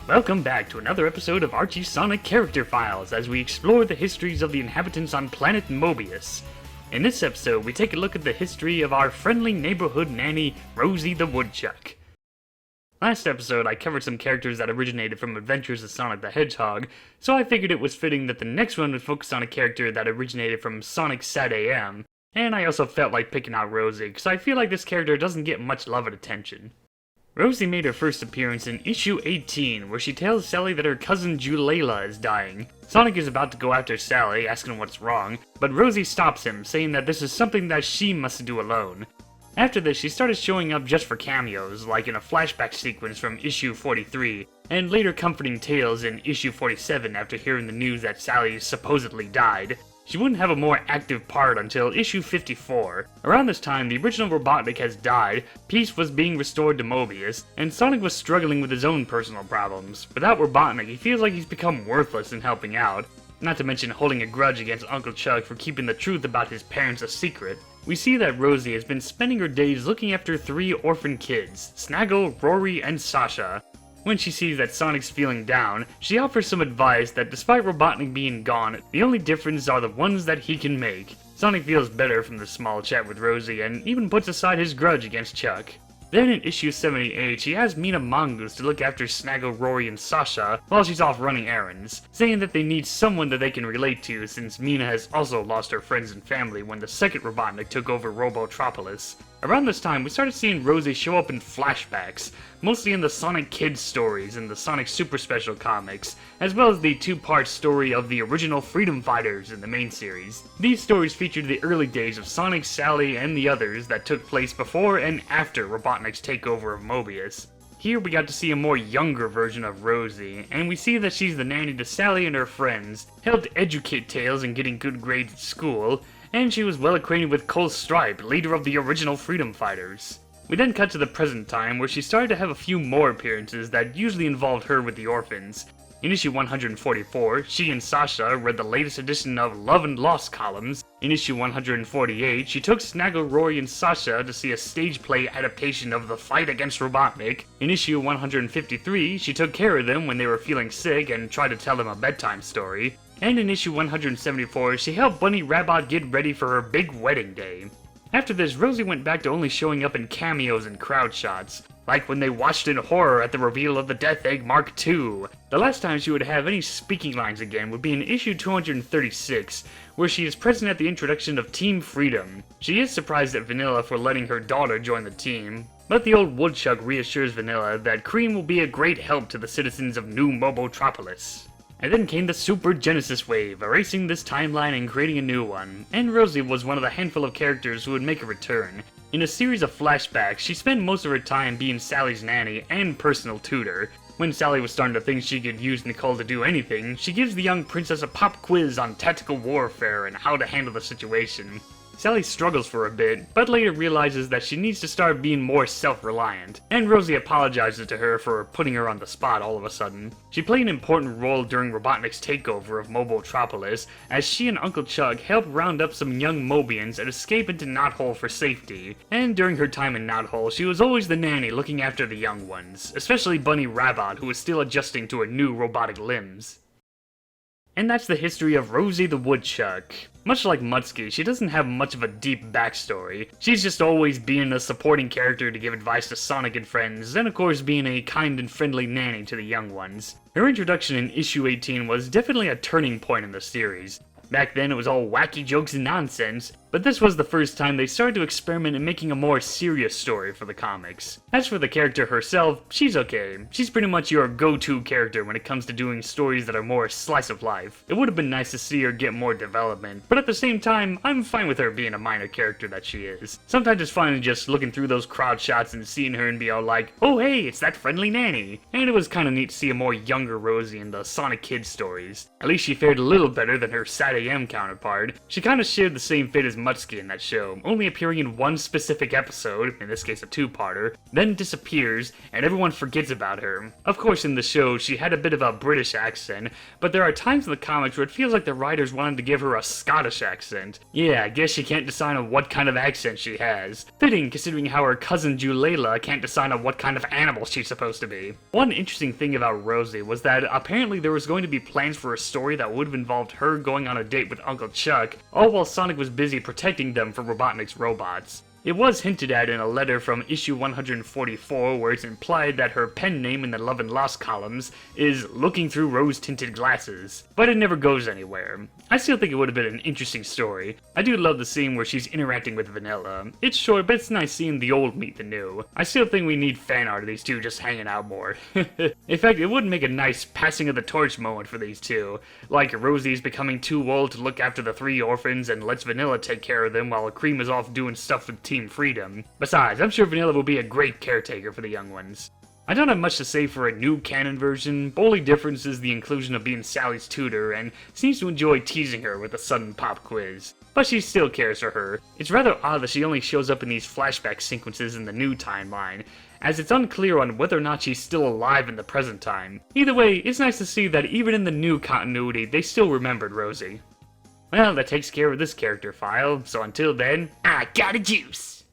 Welcome back to another episode of Archie's Sonic Character Files as we explore the histories of the inhabitants on planet Mobius. In this episode, we take a look at the history of our friendly neighborhood nanny, Rosie the Woodchuck. Last episode, I covered some characters that originated from Adventures of Sonic the Hedgehog, so I figured it was fitting that the next one would focus on a character that originated from Sonic Satam, and I also felt like picking out Rosie, because I feel like this character doesn't get much love and attention. Rosie made her first appearance in issue 18, where she tells Sally that her cousin Julayla is dying. Sonic is about to go after Sally, asking what's wrong, but Rosie stops him, saying that this is something that she must do alone. After this, she started showing up just for cameos, like in a flashback sequence from issue 43, and later comforting tales in issue 47 after hearing the news that Sally supposedly died. She wouldn't have a more active part until issue 54. Around this time, the original Robotnik has died, peace was being restored to Mobius, and Sonic was struggling with his own personal problems. Without Robotnik, he feels like he's become worthless in helping out, not to mention holding a grudge against Uncle Chuck for keeping the truth about his parents a secret. We see that Rosie has been spending her days looking after 3 orphan kids, Snaggle, Rory, and Sasha. When she sees that Sonic's feeling down, she offers some advice that despite Robotnik being gone, the only difference are the ones that he can make. Sonic feels better from the small chat with Rosie and even puts aside his grudge against Chuck. Then in issue 78, she has Mina Mongoose to look after Snaggle, Rory, and Sasha while she's off running errands, saying that they need someone that they can relate to since Mina has also lost her friends and family when the second Robotnik took over Robotropolis. Around this time, we started seeing Rosie show up in flashbacks, mostly in the Sonic Kids stories and the Sonic Super Special comics, as well as the 2-part story of the original Freedom Fighters in the main series. These stories featured the early days of Sonic, Sally, and the others that took place before and after Robotnik's takeover of Mobius. Here we got to see a more younger version of Rosie, and we see that she's the nanny to Sally and her friends, helped educate Tails in getting good grades at school, and she was well acquainted with Cole Stripe, leader of the original Freedom Fighters. We then cut to the present time, where she started to have a few more appearances that usually involved her with the orphans. In issue 144, she and Sasha read the latest edition of Love and Lost columns. In issue 148, she took Snaggle, Rory, and Sasha to see a stage play adaptation of The Fight Against Robotnik. In issue 153, she took care of them when they were feeling sick and tried to tell them a bedtime story. And in issue 174, she helped Bunny Rabbit get ready for her big wedding day. After this, Rosie went back to only showing up in cameos and crowd shots, like when they watched in horror at the reveal of the Death Egg Mark II. The last time she would have any speaking lines again would be in issue 236, where she is present at the introduction of Team Freedom. She is surprised at Vanilla for letting her daughter join the team, but the old Woodchuck reassures Vanilla that Cream will be a great help to the citizens of New Mobotropolis. And then came the Super Genesis wave, erasing this timeline and creating a new one, and Rosie was one of the handful of characters who would make a return. In a series of flashbacks, she spent most of her time being Sally's nanny and personal tutor. When Sally was starting to think she could use Nicole to do anything, she gives the young princess a pop quiz on tactical warfare and how to handle the situation. Sally struggles for a bit, but later realizes that she needs to start being more self-reliant, and Rosie apologizes to her for putting her on the spot all of a sudden. She played an important role during Robotnik's takeover of Mobotropolis, as she and Uncle Chuck helped round up some young Mobians and escape into Knothole for safety. And during her time in Knothole, she was always the nanny looking after the young ones, especially Bunny Rabbit, who was still adjusting to her new robotic limbs. And that's the history of Rosie the Woodchuck. Much like Mutsky, she doesn't have much of a deep backstory. She's just always being a supporting character to give advice to Sonic and friends, and of course being a kind and friendly nanny to the young ones. Her introduction in issue 18 was definitely a turning point in the series. Back then it was all wacky jokes and nonsense, but this was the first time they started to experiment in making a more serious story for the comics. As for the character herself, she's okay. She's pretty much your go-to character when it comes to doing stories that are more slice of life. It would have been nice to see her get more development, but at the same time, I'm fine with her being a minor character that she is. Sometimes it's fun just looking through those crowd shots and seeing her and be all like, oh hey, it's that friendly nanny. And it was kinda neat to see a more younger Rosie in the Sonic Kids stories. At least she fared a little better than her Sad AM counterpart. She kinda shared the same fate as Mutski in that show, only appearing in one specific episode, in this case a two-parter, then disappears, and everyone forgets about her. Of course, in the show, she had a bit of a British accent, but there are times in the comics where it feels like the writers wanted to give her a Scottish accent. Yeah, I guess she can't decide on what kind of accent she has. Fitting, considering how her cousin Julela can't decide on what kind of animal she's supposed to be. One interesting thing about Rosie was that apparently there was going to be plans for a story that would have involved her going on a date with Uncle Chuck, all while Sonic was busy protecting them from Robotnik's robots. It was hinted at in a letter from issue 144 where it's implied that her pen name in the Love and Lost columns is Looking Through Rose-Tinted Glasses, but it never goes anywhere. I still think it would have been an interesting story. I do love the scene where she's interacting with Vanilla. It's short, but it's nice seeing the old meet the new. I still think we need fan art of these two just hanging out more. In fact, it would make a nice passing of the torch moment for these two. Like Rosie's becoming too old to look after the 3 orphans and lets Vanilla take care of them while Cream is off doing stuff with Team Freedom. Besides, I'm sure Vanilla will be a great caretaker for the young ones. I don't have much to say for a new canon version. The only difference is the inclusion of being Sally's tutor, and seems to enjoy teasing her with a sudden pop quiz. But she still cares for her. It's rather odd that she only shows up in these flashback sequences in the new timeline, as it's unclear on whether or not she's still alive in the present time. Either way, it's nice to see that even in the new continuity, they still remembered Rosie. Well, that takes care of this character file, so until then, I got a juice!